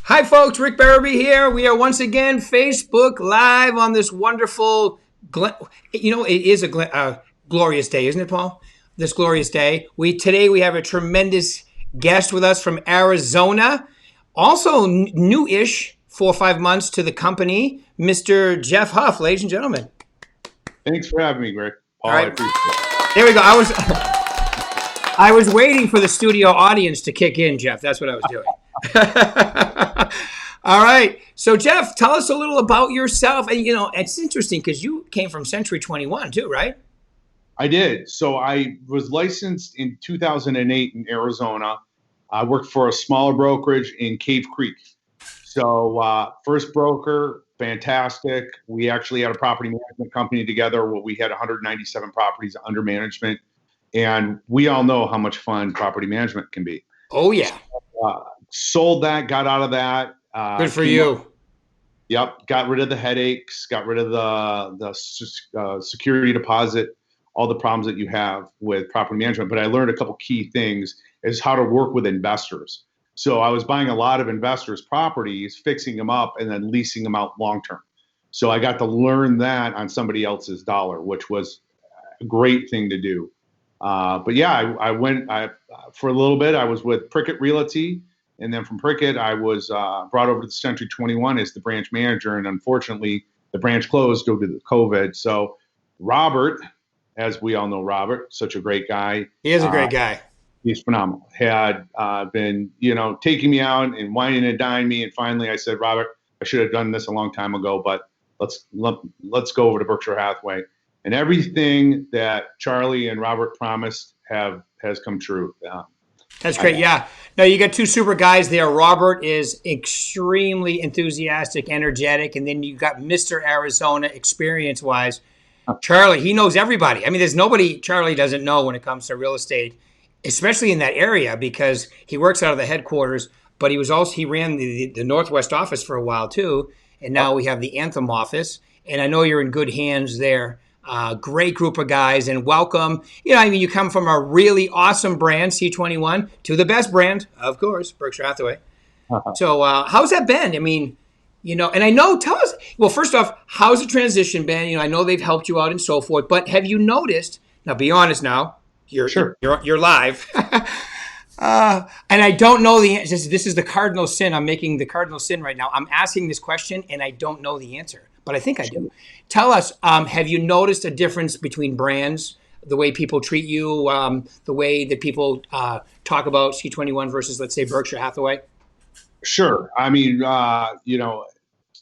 Hi, folks. Rick Berube here. We are once again Facebook Live on this wonderful, it is a glorious day, isn't it, Paul? This glorious day. Today we have a tremendous guest with us from Arizona. Also new-ish, 4 or 5 months to the company, Mr. Jeff Huff, ladies and gentlemen. Thanks for having me, Rick. Paul, All right. I appreciate it. There we go. I was waiting for the studio audience to kick in, Jeff. That's what I was doing. All right. So, Jeff, tell us a little about yourself. And, it's interesting because you came from Century 21 too, right? I did. So I was licensed in 2008 in Arizona. I worked for a smaller brokerage in Cave Creek. So first broker, fantastic. We actually had a property management company together where we had 197 properties under management. And we all know how much fun property management can be. Oh, yeah. Sold that, got out of that. Good for you. Yep. Got rid of the headaches, got rid of the security deposit, all the problems that you have with property management. But I learned a couple key things is how to work with investors. So I was buying a lot of investors' properties, fixing them up, and then leasing them out long-term. So I got to learn that on somebody else's dollar, which was a great thing to do. But yeah, I went for a little bit. I was with Prickett Realty. And then from Prickett, I was brought over to the Century 21 as the branch manager. And unfortunately, the branch closed due to the COVID. So Robert, as we all know, Robert, such a great guy. He is a great guy. He's phenomenal. Had been, taking me out and whining and dining me. And finally, I said, Robert, I should have done this a long time ago, but let's go over to Berkshire Hathaway. And everything that Charlie and Robert promised has come true. That's great. Yeah. Now you got two super guys there. Robert is extremely enthusiastic, energetic, and then you got Mr. Arizona experience-wise. Charlie, he knows everybody. I mean, there's nobody Charlie doesn't know when it comes to real estate, especially in that area because he works out of the headquarters. But he ran the Northwest office for a while too, and now we have the Anthem office. And I know you're in good hands there. Great group of guys, and welcome. You come from a really awesome brand, C21, to the best brand, of course, Berkshire Hathaway. Uh-huh. So how's that been? And I know, tell us, well, first off, how's the transition been? I know they've helped you out and so forth, but have you noticed, now be honest now, you're live. And I don't know the answer. This is the cardinal sin. I'm making the cardinal sin right now. I'm asking this question, and I don't know the answer. But I think I do. Tell us, have you noticed a difference between brands, the way people treat you, the way that people talk about C21 versus, let's say, Berkshire Hathaway? Sure.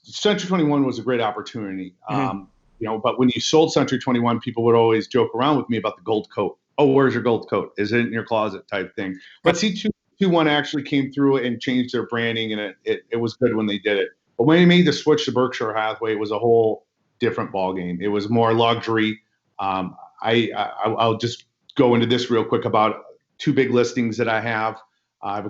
Century 21 was a great opportunity. Mm-hmm. But when you sold Century 21, people would always joke around with me about the gold coat. Oh, where's your gold coat? Is it in your closet type thing? But C21 actually came through and changed their branding, and it was good when they did it. But when he made the switch to Berkshire Hathaway, it was a whole different ballgame. It was more luxury. I'll just go into this real quick about two big listings that I have. I have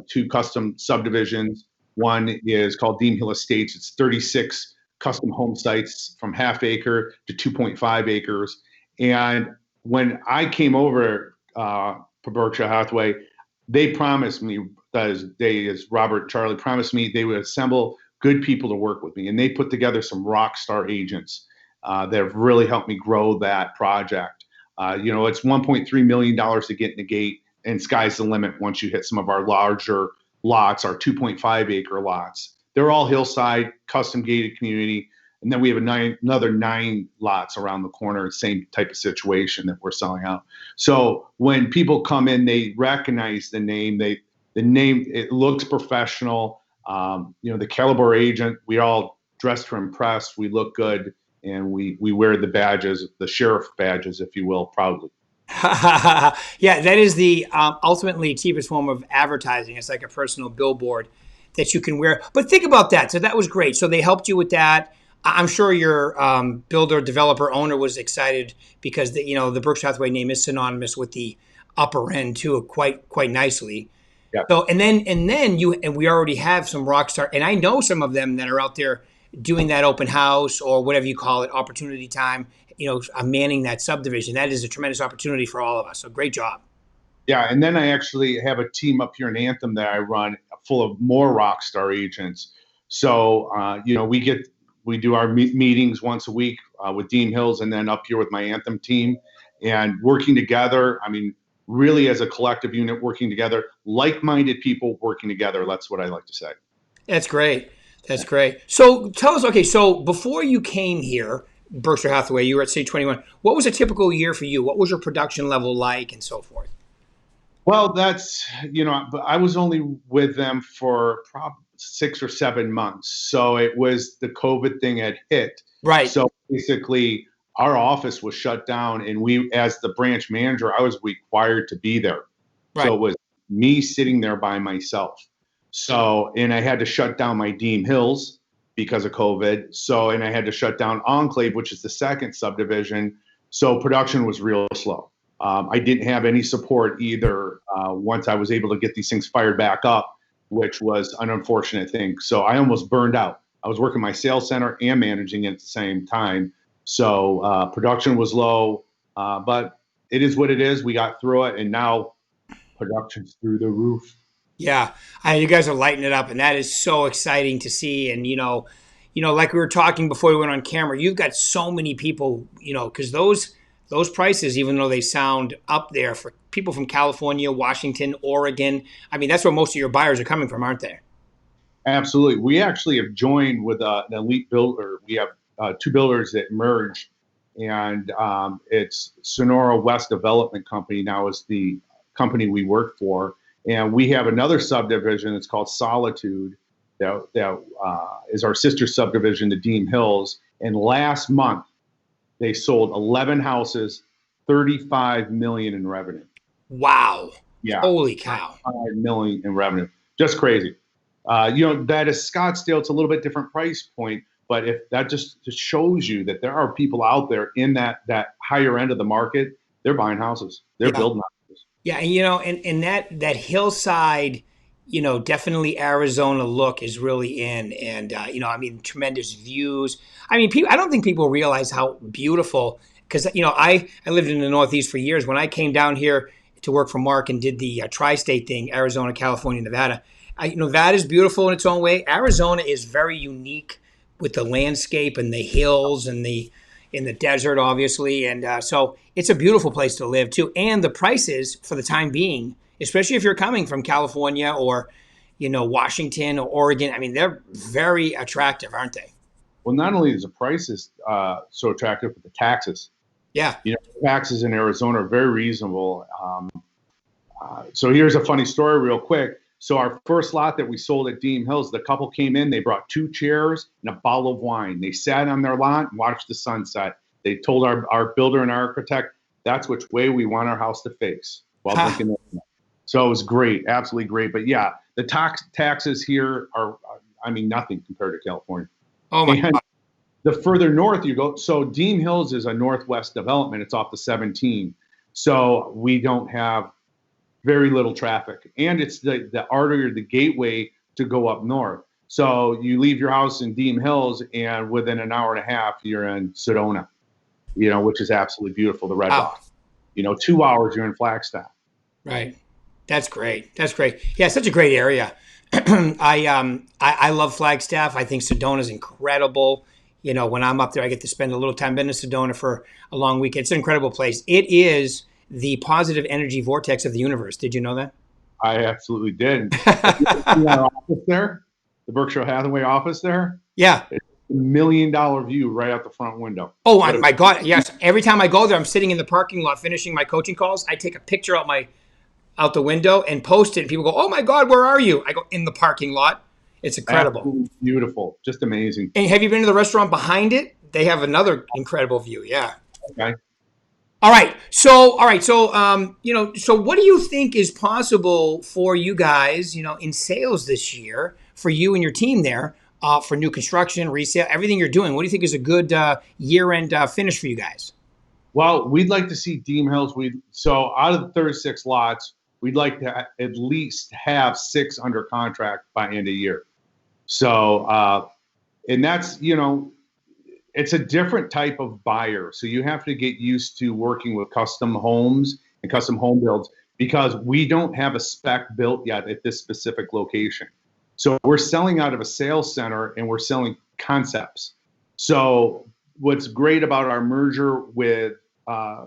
two custom subdivisions. One is called Dean Hill Estates. It's 36 custom home sites from half acre to 2.5 acres. And when I came over to Berkshire Hathaway, they promised me, as Robert, Charlie promised me, they would assemble good people to work with me. And they put together some rock star agents that have really helped me grow that project. It's $1.3 million to get in the gate, and sky's the limit once you hit some of our larger lots, our 2.5 acre lots. They're all hillside, custom gated community. And then we have another 9 lots around the corner, same type of situation that we're selling out. So when people come in, they recognize the name. The name, it looks professional. The caliber agent, we all dress to impress, we look good, and we wear the badges, the sheriff badges, if you will, proudly. Yeah, that is the ultimately cheapest form of advertising. It's like a personal billboard that you can wear. But think about that. So that was great. So they helped you with that. I'm sure your builder, developer, owner was excited because the Berkshire Hathaway name is synonymous with the upper end too, quite nicely. Yeah. So and then we already have some rock star, and I know some of them that are out there doing that open house or whatever you call it, opportunity time. Manning that subdivision. That is a tremendous opportunity for all of us. So great job. Yeah, and then I actually have a team up here in Anthem that I run, full of more rock star agents. So we do our meetings once a week with Dean Hills, and then up here with my Anthem team, and working together. I mean, really as a collective unit, working together, like-minded people working together. That's what I like to say. That's great. That's great. So tell us, okay, so before you came here, Berkshire Hathaway, you were at City 21. What was a typical year for you? What was your production level like and so forth? Well, but I was only with them for probably 6 or 7 months. So it was the COVID thing had hit. Right. So basically, our office was shut down, and as the branch manager, I was required to be there. Right. So it was me sitting there by myself. So, and I had to shut down my Dean Hills because of COVID. So, and I had to shut down Enclave, which is the second subdivision. So production was real slow. I didn't have any support either once I was able to get these things fired back up, which was an unfortunate thing. So I almost burned out. I was working my sales center and managing it at the same time. So production was low, but it is what it is. We got through it, and now production's through the roof. Yeah, you guys are lighting it up, and that is so exciting to see. And like we were talking before we went on camera, you've got so many people, because those prices, even though they sound up there for people from California, Washington, Oregon, I mean, that's where most of your buyers are coming from, aren't they? Absolutely. We actually have joined with an elite builder. We have two builders that merged, and it's Sonora West Development Company now is the company we work for. And we have another subdivision that's called Solitude that is our sister subdivision, the Dean Hills. And last month, they sold 11 houses, 35 million in revenue. Wow. Yeah. Holy cow. 5 million in revenue. Just crazy. That is Scottsdale. It's a little bit different price point, but if that just shows you that there are people out there in that higher end of the market, they're buying houses. They're building houses. Yeah, and that hillside, definitely Arizona look is really in, and I mean, tremendous views. I mean, I don't think people realize how beautiful, because I lived in the Northeast for years. When I came down here to work for Mark and did the tri-state thing, Arizona, California, Nevada, Nevada is beautiful in its own way. Arizona is very unique with the landscape and the hills and in the desert, obviously. And so it's a beautiful place to live, too. And the prices, for the time being, especially if you're coming from California or, Washington or Oregon, I mean, they're very attractive, aren't they? Well, not only is the prices so attractive, but the taxes. Yeah. Taxes in Arizona are very reasonable. So here's a funny story real quick. So our first lot that we sold at Dean Hills, the couple came in, they brought 2 chairs and a bottle of wine. They sat on their lot and watched the sunset. They told our builder and architect, that's which way we want our house to face while drinking it. So it was great, absolutely great. But yeah, the taxes here are, nothing compared to California. Oh my God. The further north you go, so Dean Hills is a northwest development. It's off the 17. So we don't have very little traffic, and it's the artery or the gateway to go up north. So you leave your house in Dean Hills, and within an hour and a half, you're in Sedona, which is absolutely beautiful. The Red Rock. 2 hours, you're in Flagstaff. Right. That's great. That's great. Yeah, such a great area. I love Flagstaff. I think Sedona's incredible. When I'm up there, I get to spend a little time in Sedona for a long weekend. It's an incredible place. It is the positive energy vortex of the universe. Did you know that? I absolutely did. Our office there, the Berkshire Hathaway office there. Yeah. It's $1 million view right out the front window. Oh my God. Yes. Every time I go there, I'm sitting in the parking lot finishing my coaching calls. I take a picture out the window and post it. And people go, "Oh my God, where are you?" I go, "In the parking lot." It's incredible. Absolutely beautiful. Just amazing. And have you been to the restaurant behind it? They have another incredible view. Yeah. Okay. All right. So, so what do you think is possible for you guys, in sales this year for you and your team there, for new construction, resale, everything you're doing? What do you think is a good year-end finish for you guys? Well, we'd like to see Dean Hills. So out of the 36 lots, we'd like to at least have 6 under contract by end of year. So, and that's, it's a different type of buyer. So you have to get used to working with custom homes and custom home builds. because we don't have a spec built yet at this specific location. So we're selling out of a sales center and we're selling concepts. So what's great about our merger with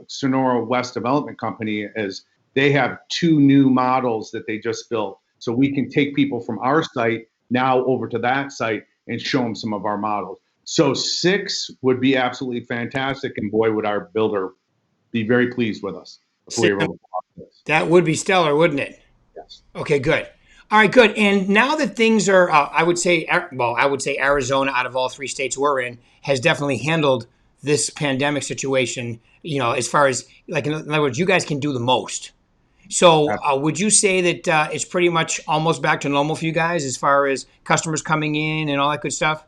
Sonora West Development Company is they have 2 new models that they just built. So we can take people from our site now over to that site and show them some of our models. So 6 would be absolutely fantastic, and boy, would our builder be very pleased with us if we were able to do this. That would be stellar, wouldn't it? Yes. Okay, good. All right, good. And now that things are, I would say Arizona, out of all 3 states we're in, has definitely handled this pandemic situation. As far as like, in other words, you guys can do the most. So would you say that it's pretty much almost back to normal for you guys as far as customers coming in and all that good stuff?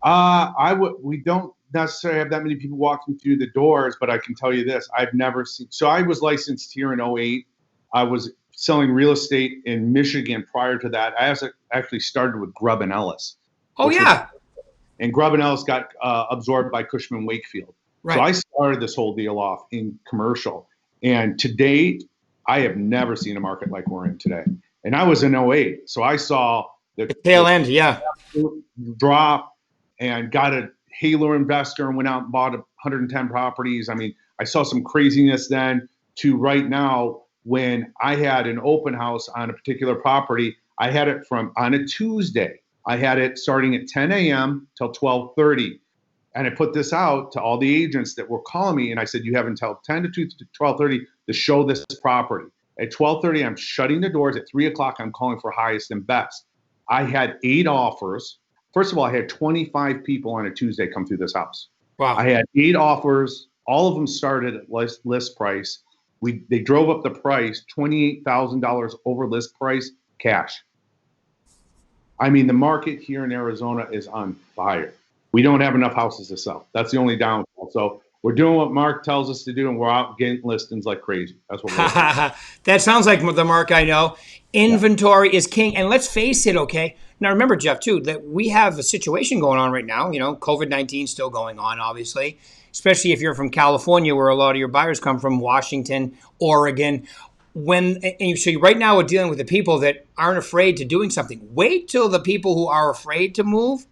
We don't necessarily have that many people walking through the doors, but I can tell you this: I've never seen. So I was licensed here in 2008. I was selling real estate in Michigan prior to that. I actually started with Grubb and Ellis. Oh yeah. And Grubb and Ellis got absorbed by Cushman Wakefield. Right. So I started this whole deal off in commercial. And to date, I have never seen a market like we're in today. And I was in 2008, so I saw the tail end, yeah, drop, and got a halo investor and went out and bought 110 properties. I mean, I saw some craziness then to right now when I had an open house on a particular property. I had it on a Tuesday. I had it starting at 10 a.m. till 12:30. And I put this out to all the agents that were calling me, and I said, you have until 10 to 12:30 to show this property. At 12:30, I'm shutting the doors. At 3 o'clock, I'm calling for highest and best. I had 8 offers. First of all, I had 25 people on a Tuesday come through this house. Wow. I had 8 offers. All of them started at list price. They drove up the price, $28,000 over list price, cash. I mean, the market here in Arizona is on fire. We don't have enough houses to sell. That's the only downfall. So we're doing what Mark tells us to do, and we're out getting listings like crazy. That's what we're doing. That sounds like the Mark I know. Inventory is king. And let's face it, okay? Now, remember, Jeff, too, that we have a situation going on right now. COVID-19 still going on, obviously, especially if you're from California, where a lot of your buyers come from, Washington, Oregon. So right now we're dealing with the people that aren't afraid to doing something. Wait till the people who are afraid to move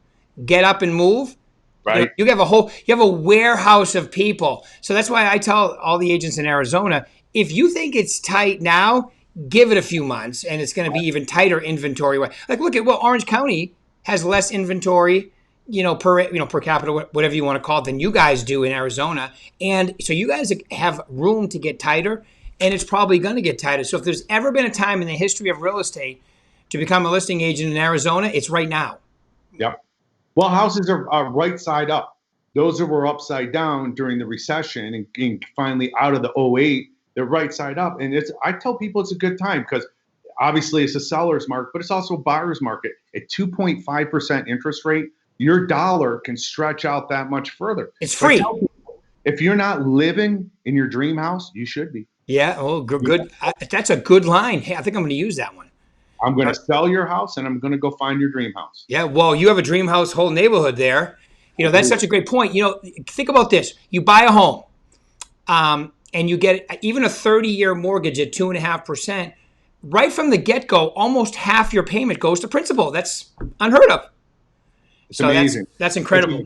get up and move. Right. You have a warehouse of people. So that's why I tell all the agents in Arizona, if you think it's tight now, give it a few months and it's going to be even tighter inventory. Like look at Orange County has less inventory, per capita, whatever you want to call it, than you guys do in Arizona. And so you guys have room to get tighter, and it's probably going to get tighter. So if there's ever been a time in the history of real estate to become a listing agent in Arizona, it's right now. Yep. Well, houses are right side up. Those that were upside down during the recession and finally out of the 2008, they're right side up. And I tell people it's a good time because obviously it's a seller's market, but it's also a buyer's market. At 2.5% interest rate, your dollar can stretch out that much further. It's free. If you're not living in your dream house, you should be. Yeah. Oh, good. That's a good line. Hey, I think I'm going to use that one. I'm going to sell your house and I'm going to go find your dream house. Yeah. Well, you have a dream house, whole neighborhood there. That's such a great point. Think about this. You buy a home and you get even a 30-year mortgage at 2.5%. Right from the get-go, almost half your payment goes to principal. That's unheard of. It's amazing. That's incredible.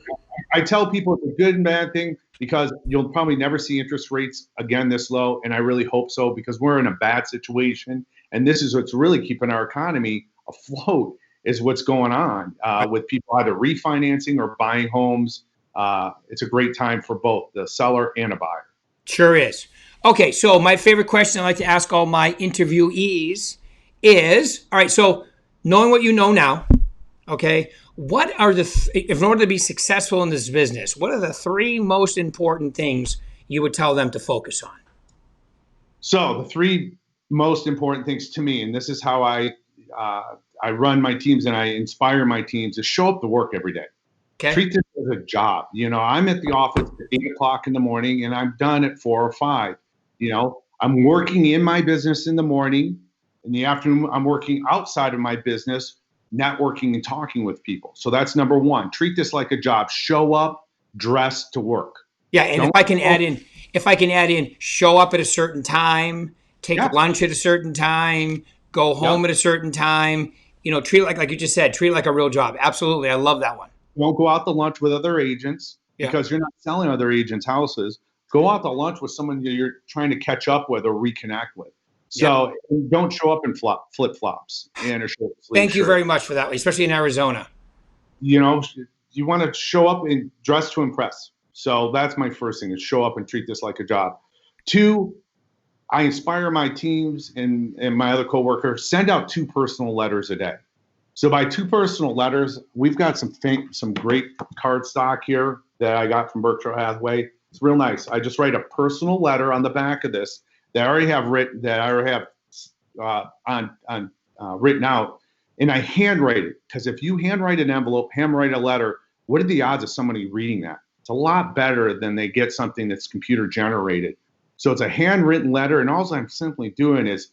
I tell people it's a good and bad thing because you'll probably never see interest rates again this low. And I really hope so because we're in a bad situation. And this is what's really keeping our economy afloat is what's going on with people either refinancing or buying homes. It's a great time for both the seller and a buyer. Sure is. Okay, so my favorite question I like to ask all my interviewees is, all right, so knowing what you know now, okay, what are in order to be successful in this business, what are the 3 most important things you would tell them to focus on? So the 3 most important things to me, and this is how I run my teams and I inspire my teams, is show up to work every day. Okay. Treat this as a job. I'm at the office at 8 o'clock in the morning and I'm done at 4 or 5. I'm working in my business in the morning. In the afternoon, I'm working outside of my business, networking and talking with people. So that's number 1. Treat this like a job. Show up, dress to work. Yeah, and if I can add in, show up at a certain time, take Yeah. lunch at a certain time, go home at a certain time. Treat it like you just said, treat it like a real job. Absolutely. I love that one. Don't go out to lunch with other agents Yeah. because you're not selling other agents' houses. Go out to lunch with someone you're trying to catch up with or reconnect with. So don't show up in flip flops and a short sleeve Thank you shirt. very much for that, especially in Arizona. You want to show up and dress to impress. So that's my first thing, is show up and treat this like a job. 2, I inspire my teams and my other coworkers, send out 2 personal letters a day. So by 2 personal letters, we've got some great card stock here that I got from Berkshire Hathaway. It's real nice. I just write a personal letter on the back of this that I already have written, written out, and I handwrite it. Because if you handwrite an envelope, handwrite a letter, what are the odds of somebody reading that? It's a lot better than they get something that's computer generated. So it's a handwritten letter, and all I'm simply doing is,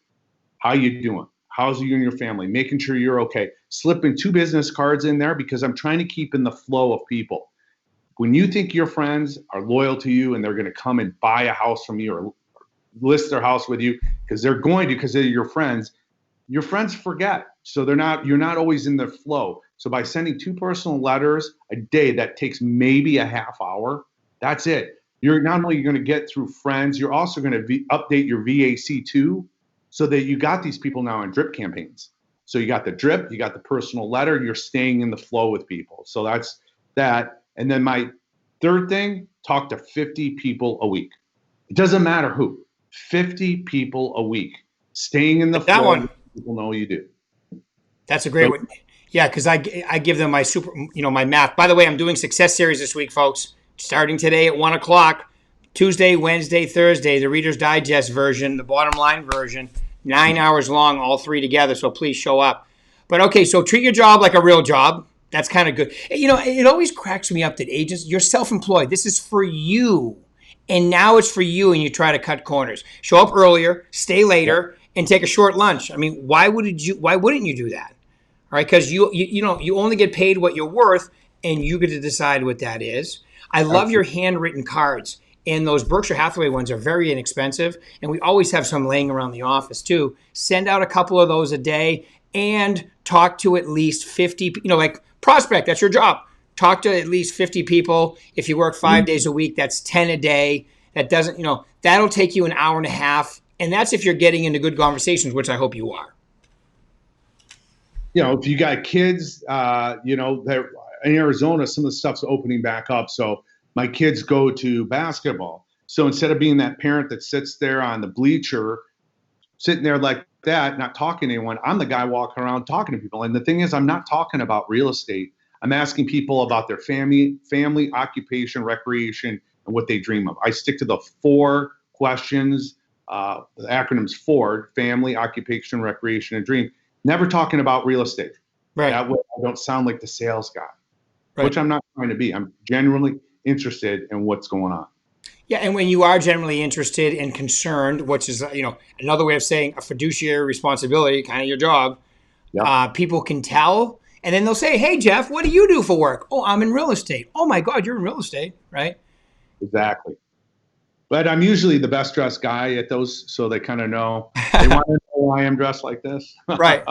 how you doing? How's you and your family? Making sure you're okay. Slipping 2 business cards in there because I'm trying to keep in the flow of people. When you think your friends are loyal to you and they're going to come and buy a house from you or list their house with you because they're your friends forget. So you're not always in the flow. So by sending 2 personal letters a day, that takes maybe a half hour. That's it. You're not only going to get through friends, you're also going to update your VAC too, so that you got these people now in drip campaigns. So you got the drip, you got the personal letter, you're staying in the flow with people. So that's that. And then my third thing, talk to 50 people a week. It doesn't matter who. 50 people a week. Staying in the flow. That one. People know you do. That's a great one. Yeah, because I give them my my math. By the way, I'm doing Success Series this week, folks. Starting today at 1:00, Tuesday, Wednesday, Thursday, the Reader's Digest version, the bottom line version, 9 hours long, all 3 together. So please show up. But okay, so treat your job like a real job. That's kind of good. It always cracks me up that agents, you're self-employed. This is for you. And now it's for you, and you try to cut corners. Show up earlier, stay later, and take a short lunch. I mean, why wouldn't you do that? All right, because you only get paid what you're worth, and you get to decide what that is. I love your handwritten cards, and those Berkshire Hathaway ones are very inexpensive, and we always have some laying around the office too. Send out a couple of those a day, and talk to at least 50. Like prospect, that's your job. Talk to at least 50 people. If you work 5 days a week, that's 10 a day. That doesn't, that'll take you an hour and a half. And that's if you're getting into good conversations, which I hope you are. If you got kids, they're in Arizona, some of the stuff's opening back up. So my kids go to basketball. So instead of being that parent that sits there on the bleacher, sitting there like that, not talking to anyone, I'm the guy walking around talking to people. And the thing is, I'm not talking about real estate. I'm asking people about their family, occupation, recreation, and what they dream of. I stick to the 4 questions. The acronym's FORD: family, occupation, recreation, and dream. Never talking about real estate. Right. That way I don't sound like the sales guy, right. Which I'm not trying to be. I'm genuinely interested in what's going on. Yeah, and when you are generally interested and concerned, which is another way of saying a fiduciary responsibility, kind of your job, people can tell. And then they'll say, hey, Jeff, what do you do for work? Oh, I'm in real estate. Oh, my God, you're in real estate, right? Exactly. But I'm usually the best dressed guy at those, so they kind of know. They want to know why I'm dressed like this. Right.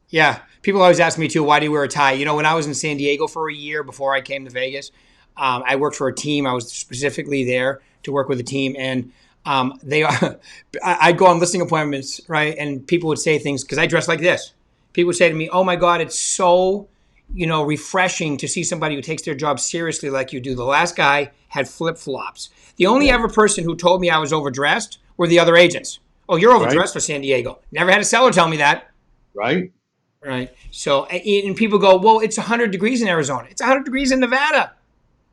Yeah. People always ask me, too, why do you wear a tie? When I was in San Diego for a year before I came to Vegas, I worked for a team. I was specifically there to work with a team. And I'd go on listing appointments, right? And people would say things, because I dress like this. People would say to me, oh, my God, it's so, refreshing to see somebody who takes their job seriously like you do. The last guy had flip-flops. The only ever person who told me I was overdressed were the other agents. Oh, you're overdressed for San Diego. Never had a seller tell me that. Right. So, and people go, well, it's 100 degrees in Arizona. It's 100 degrees in Nevada.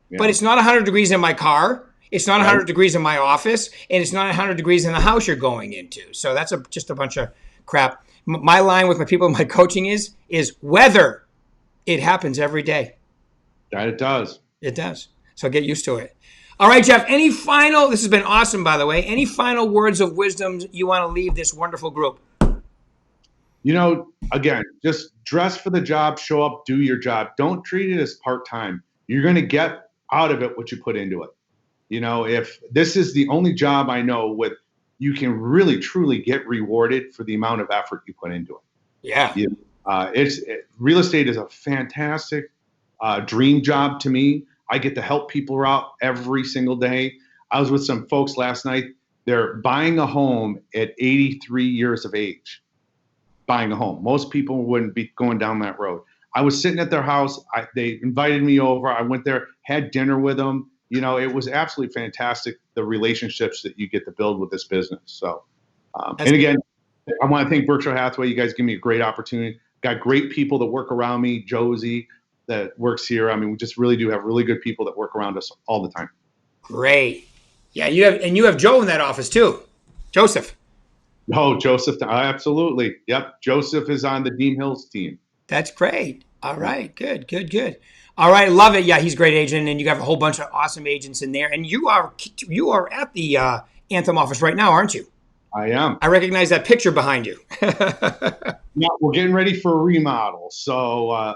Yeah. But it's not 100 degrees in my car. It's not 100 degrees in my office. And it's not 100 degrees in the house you're going into. So that's just a bunch of crap. My line with my people in my coaching is weather. It happens every day. That it does. It does. So get used to it. All right, Jeff, this has been awesome, by the way. Any final words of wisdom you want to leave this wonderful group? Again, just dress for the job, show up, do your job. Don't treat it as part-time. You're going to get out of it what you put into it. If this is the only job I know with you can really truly get rewarded for the amount of effort you put into it. Yeah. Real estate is a fantastic dream job to me. I get to help people out every single day. I was with some folks last night. They're buying a home at 83 years of age. Buying a home. Most people wouldn't be going down that road. I was sitting at their house. They invited me over. I went there, had dinner with them. You know, it was absolutely fantastic, the relationships that you get to build with this business. So, and again, I want to thank Berkshire Hathaway. You guys give me a great opportunity. Got great people that work around me. Josie that works here. I mean, we just really do have really good people that work around us all the time. Great. Yeah, you have Joe in that office too. Joseph. Oh, Joseph. Absolutely. Yep. Joseph is on the Dean Hills team. That's great. All right. Good. All right. Love it. Yeah, he's a great agent, and you have a whole bunch of awesome agents in there. And you are at the Anthem office right now, aren't you? I am. I recognize that picture behind you. Yeah, we're getting ready for a remodel. So,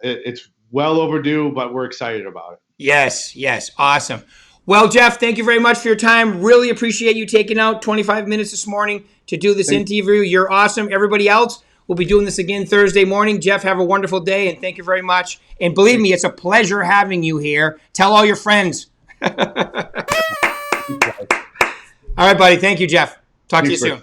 it's well overdue, but we're excited about it. Yes. Awesome. Well, Jeff, thank you very much for your time. Really appreciate you taking out 25 minutes this morning to do this interview. You're awesome. Everybody else, we'll be doing this again Thursday morning. Jeff, have a wonderful day, and thank you very much. And believe me, it's a pleasure having you here. Tell all your friends. All right, buddy. Thank you, Jeff. Talk to you soon.